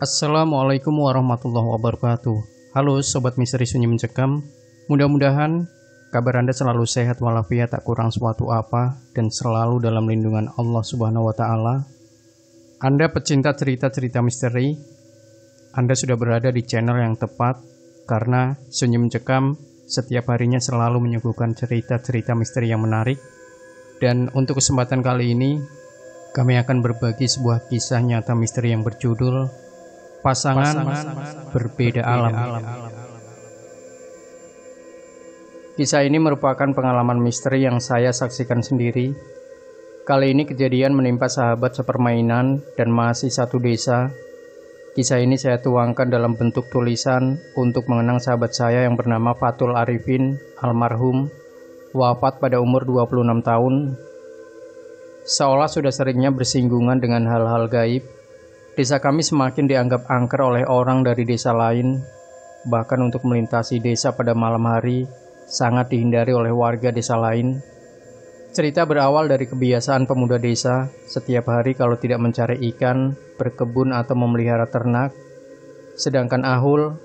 Assalamualaikum warahmatullahi wabarakatuh. Halo Sobat Misteri Sunyi Mencekam. Mudah-mudahan kabar Anda selalu sehat walafiat, tak kurang suatu apa, dan selalu dalam lindungan Allah Subhanahu wa Ta'ala. Anda pecinta cerita-cerita misteri, Anda sudah berada di channel yang tepat, karena Sunyi Mencekam setiap harinya selalu menyuguhkan cerita-cerita misteri yang menarik. Dan untuk kesempatan kali ini, kami akan berbagi sebuah kisah nyata misteri yang berjudul Pasangan Berbeda Alam. Kisah ini merupakan pengalaman misteri yang saya saksikan sendiri. Kali ini kejadian menimpa sahabat sepermainan dan masih satu desa. Kisah ini saya tuangkan dalam bentuk tulisan untuk mengenang sahabat saya yang bernama Fatul Arifin, almarhum, wafat pada umur 26 tahun. Seolah sudah seringnya bersinggungan dengan hal-hal gaib, desa kami semakin dianggap angker oleh orang dari desa lain. Bahkan untuk melintasi desa pada malam hari sangat dihindari oleh warga desa lain. Cerita berawal dari kebiasaan pemuda desa setiap hari kalau tidak mencari ikan, berkebun atau memelihara ternak. Sedangkan Ahul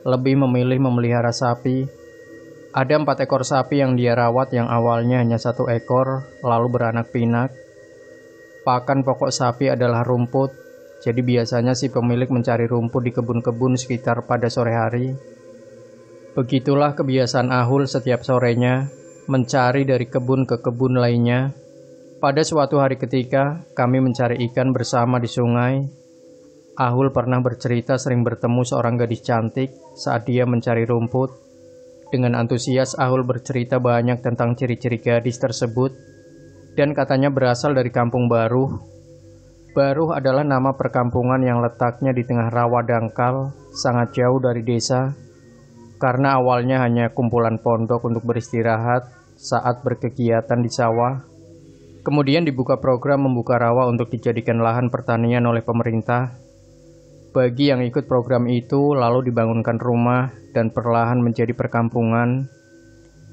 lebih memilih memelihara sapi. Ada 4 ekor sapi yang dia rawat, yang awalnya hanya 1 ekor lalu beranak pinak. Pakan pokok sapi adalah rumput. Jadi biasanya si pemilik mencari rumput di kebun-kebun sekitar pada sore hari. Begitulah kebiasaan Ahul setiap sorenya, mencari dari kebun ke kebun lainnya. Pada suatu hari ketika kami mencari ikan bersama di sungai, Ahul pernah bercerita sering bertemu seorang gadis cantik saat dia mencari rumput. Dengan antusias Ahul bercerita banyak tentang ciri-ciri gadis tersebut, dan katanya berasal dari kampung Baruh. Baruh adalah nama perkampungan yang letaknya di tengah rawa dangkal, sangat jauh dari desa. Karena awalnya hanya kumpulan pondok untuk beristirahat saat berkegiatan di sawah. Kemudian dibuka program membuka rawa untuk dijadikan lahan pertanian oleh pemerintah. Bagi yang ikut program itu, lalu dibangunkan rumah dan perlahan menjadi perkampungan.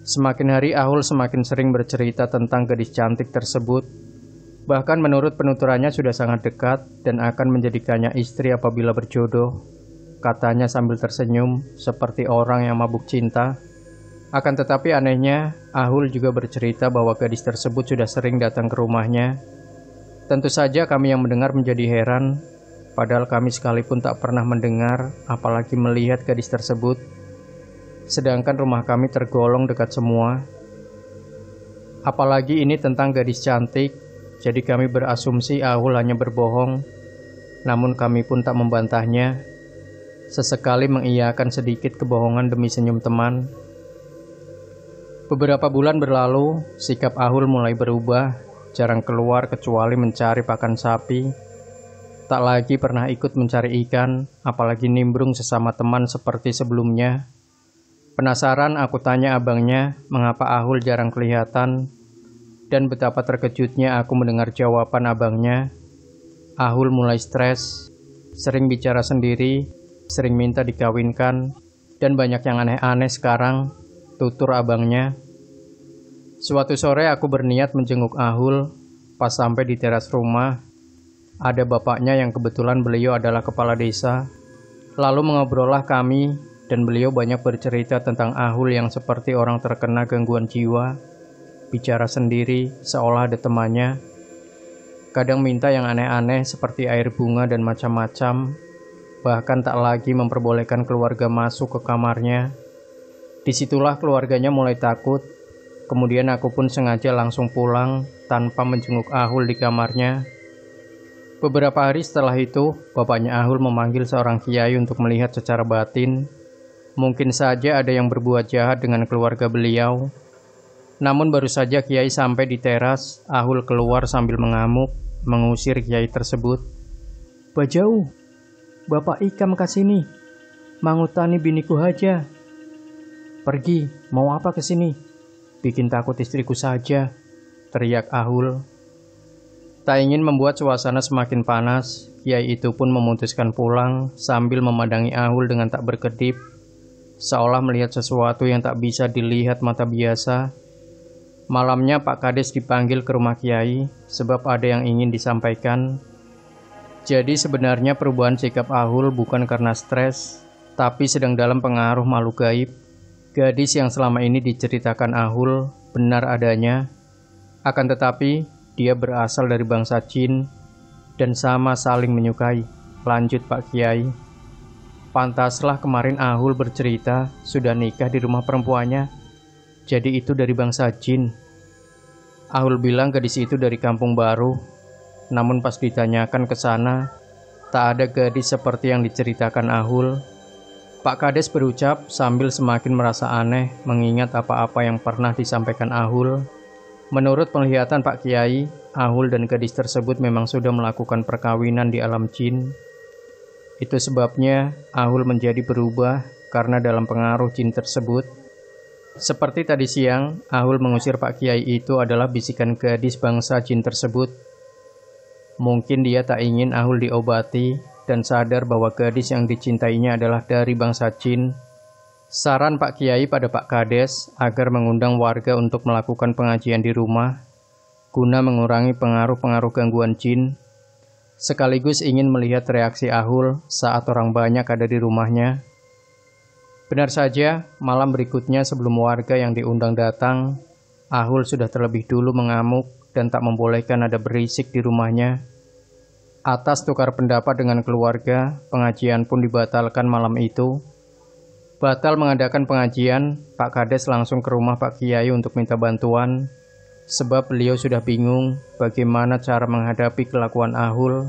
Semakin hari Ahul semakin sering bercerita tentang gadis cantik tersebut. Bahkan menurut penuturannya sudah sangat dekat dan akan menjadikannya istri apabila berjodoh. Katanya sambil tersenyum seperti orang yang mabuk cinta. Akan tetapi anehnya, Ahul juga bercerita bahwa gadis tersebut sudah sering datang ke rumahnya. Tentu saja kami yang mendengar menjadi heran, padahal kami sekalipun tak pernah mendengar, apalagi melihat gadis tersebut. Sedangkan rumah kami tergolong dekat semua. Apalagi ini tentang gadis cantik. Jadi kami berasumsi Ahul hanya berbohong, namun kami pun tak membantahnya. Sesekali mengiyakan sedikit kebohongan demi senyum teman. Beberapa bulan berlalu, sikap Ahul mulai berubah, jarang keluar kecuali mencari pakan sapi. Tak lagi pernah ikut mencari ikan, apalagi nimbrung sesama teman seperti sebelumnya. Penasaran aku tanya abangnya, mengapa Ahul jarang kelihatan. Dan betapa terkejutnya aku mendengar jawaban abangnya. Ahul mulai stres, sering bicara sendiri, sering minta dikawinkan, dan banyak yang aneh-aneh sekarang, tutur abangnya. Suatu sore aku berniat menjenguk Ahul. Pas sampai di teras rumah, ada bapaknya yang kebetulan beliau adalah kepala desa. Lalu mengobrollah kami, dan beliau banyak bercerita tentang Ahul yang seperti orang terkena gangguan jiwa. Bicara sendiri, seolah ada temannya. Kadang minta yang aneh-aneh seperti air bunga dan macam-macam. Bahkan tak lagi memperbolehkan keluarga masuk ke kamarnya. Disitulah keluarganya mulai takut. Kemudian aku pun sengaja langsung pulang tanpa menjenguk Ahul di kamarnya. Beberapa hari setelah itu, bapaknya Ahul memanggil seorang kiai untuk melihat secara batin. Mungkin saja ada yang berbuat jahat dengan keluarga beliau. Namun baru saja kiai sampai di teras, Ahul keluar sambil mengamuk, mengusir kiai tersebut. "Bajau, Bapak Ikam kasini, mangutani biniku haja." "Pergi, mau apa kesini? Bikin takut istriku saja," teriak Ahul. Tak ingin membuat suasana semakin panas, kiai itu pun memutuskan pulang sambil memandangi Ahul dengan tak berkedip, seolah melihat sesuatu yang tak bisa dilihat mata biasa. Malamnya Pak Kades dipanggil ke rumah Kiai sebab ada yang ingin disampaikan. Jadi sebenarnya perubahan sikap Ahul bukan karena stres, tapi sedang dalam pengaruh makhluk gaib. Gadis yang selama ini diceritakan Ahul benar adanya, akan tetapi dia berasal dari bangsa Jin dan sama saling menyukai. Lanjut Pak Kiai. Pantaslah kemarin Ahul bercerita sudah nikah di rumah perempuannya. Jadi itu dari bangsa Jin. Ahul bilang gadis itu dari kampung baru. Namun pas ditanyakan ke sana, tak ada gadis seperti yang diceritakan Ahul. Pak Kades berucap sambil semakin merasa aneh mengingat apa-apa yang pernah disampaikan Ahul. Menurut penglihatan Pak Kiai, Ahul dan gadis tersebut memang sudah melakukan perkawinan di alam jin. Itu sebabnya Ahul menjadi berubah karena dalam pengaruh jin tersebut. Seperti tadi siang, Ahul mengusir Pak Kiai itu adalah bisikan gadis bangsa jin tersebut. Mungkin dia tak ingin Ahul diobati dan sadar bahwa gadis yang dicintainya adalah dari bangsa jin. Saran Pak Kiai pada Pak Kades agar mengundang warga untuk melakukan pengajian di rumah guna mengurangi pengaruh-pengaruh gangguan jin, sekaligus ingin melihat reaksi Ahul saat orang banyak ada di rumahnya. Benar saja, malam berikutnya sebelum warga yang diundang datang, Ahul sudah terlebih dulu mengamuk dan tak membolehkan ada berisik di rumahnya. Atas tukar pendapat dengan keluarga, pengajian pun dibatalkan malam itu. Batal mengadakan pengajian, Pak Kades langsung ke rumah Pak Kiai untuk minta bantuan, sebab beliau sudah bingung bagaimana cara menghadapi kelakuan Ahul.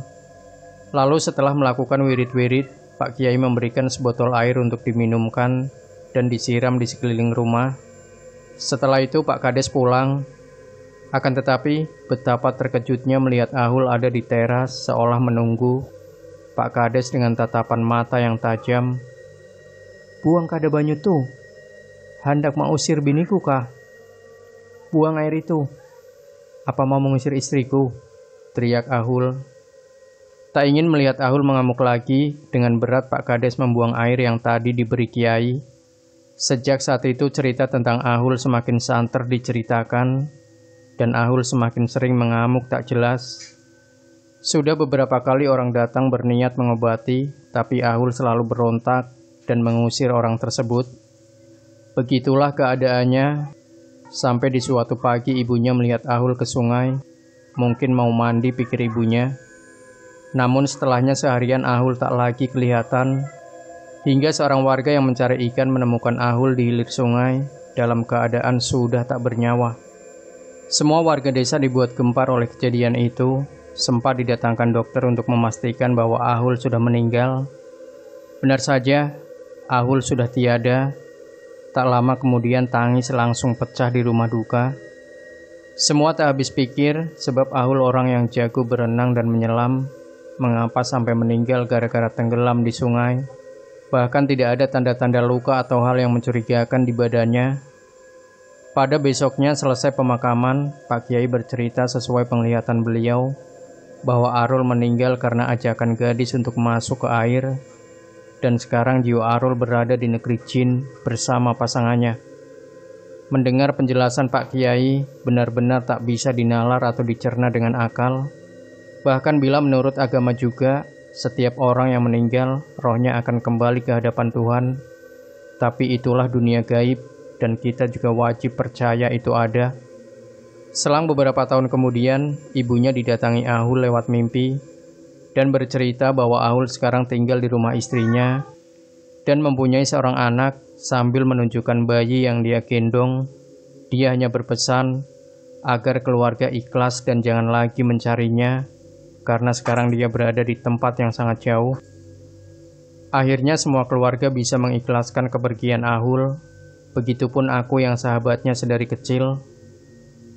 Lalu setelah melakukan wirid-wirid, Pak Kiai memberikan sebotol air untuk diminumkan dan disiram di sekeliling rumah. Setelah itu Pak Kades pulang. Akan tetapi, betapa terkejutnya melihat Ahul ada di teras seolah menunggu. Pak Kades dengan tatapan mata yang tajam. "Buang kada banyu tuh. Hendak mau usir biniku kah? Buang air itu. Apa mau mengusir istriku?" teriak Ahul. Tak ingin melihat Ahul mengamuk lagi, dengan berat Pak Kades membuang air yang tadi diberi Kiai. Sejak saat itu cerita tentang Ahul semakin santer diceritakan, dan Ahul semakin sering mengamuk tak jelas. Sudah beberapa kali orang datang berniat mengobati, tapi Ahul selalu berontak dan mengusir orang tersebut. Begitulah keadaannya, sampai di suatu pagi ibunya melihat Ahul ke sungai. Mungkin mau mandi pikir ibunya. Namun setelahnya seharian Ahul tak lagi kelihatan, hingga seorang warga yang mencari ikan menemukan Ahul di hilir sungai dalam keadaan sudah tak bernyawa. Semua warga desa dibuat gempar oleh kejadian itu. Sempat didatangkan dokter untuk memastikan bahwa Ahul sudah meninggal. Benar saja, Ahul sudah tiada. Tak lama kemudian tangis langsung pecah di rumah duka. Semua tak habis pikir, sebab Ahul orang yang jago berenang dan menyelam. Mengapa sampai meninggal gara-gara tenggelam di sungai? Bahkan tidak ada tanda-tanda luka atau hal yang mencurigakan di badannya. Pada besoknya selesai pemakaman, Pak Kiai bercerita sesuai penglihatan beliau bahwa Arul meninggal karena ajakan gadis untuk masuk ke air, dan sekarang jiwa Arul berada di negeri jin bersama pasangannya. Mendengar penjelasan Pak Kiai benar-benar tak bisa dinalar atau dicerna dengan akal. Bahkan bila menurut agama juga, setiap orang yang meninggal rohnya akan kembali ke hadapan Tuhan. Tapi itulah dunia gaib, dan kita juga wajib percaya itu ada. Selang beberapa tahun kemudian, ibunya didatangi Ahul lewat mimpi dan bercerita bahwa Ahul sekarang tinggal di rumah istrinya dan mempunyai seorang anak. Sambil menunjukkan bayi yang dia gendong, dia hanya berpesan agar keluarga ikhlas dan jangan lagi mencarinya karena sekarang dia berada di tempat yang sangat jauh. Akhirnya semua keluarga bisa mengikhlaskan kepergian Ahul. Begitupun aku yang sahabatnya sedari kecil.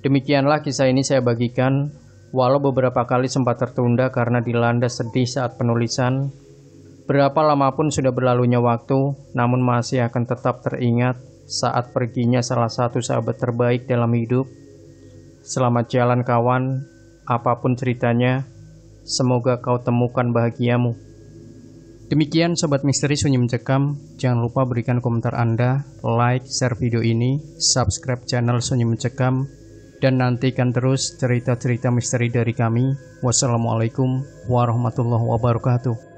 Demikianlah kisah ini saya bagikan, walau beberapa kali sempat tertunda karena dilanda sedih saat penulisan. Berapa lama pun sudah berlalunya waktu, namun masih akan tetap teringat saat perginya salah satu sahabat terbaik dalam hidup. Selamat jalan kawan, apapun ceritanya, semoga kau temukan bahagiamu. Demikian Sobat Misteri Sunyi Mencekam, jangan lupa berikan komentar Anda, like, share video ini, subscribe channel Sunyi Mencekam, dan nantikan terus cerita-cerita misteri dari kami. Wassalamualaikum warahmatullahi wabarakatuh.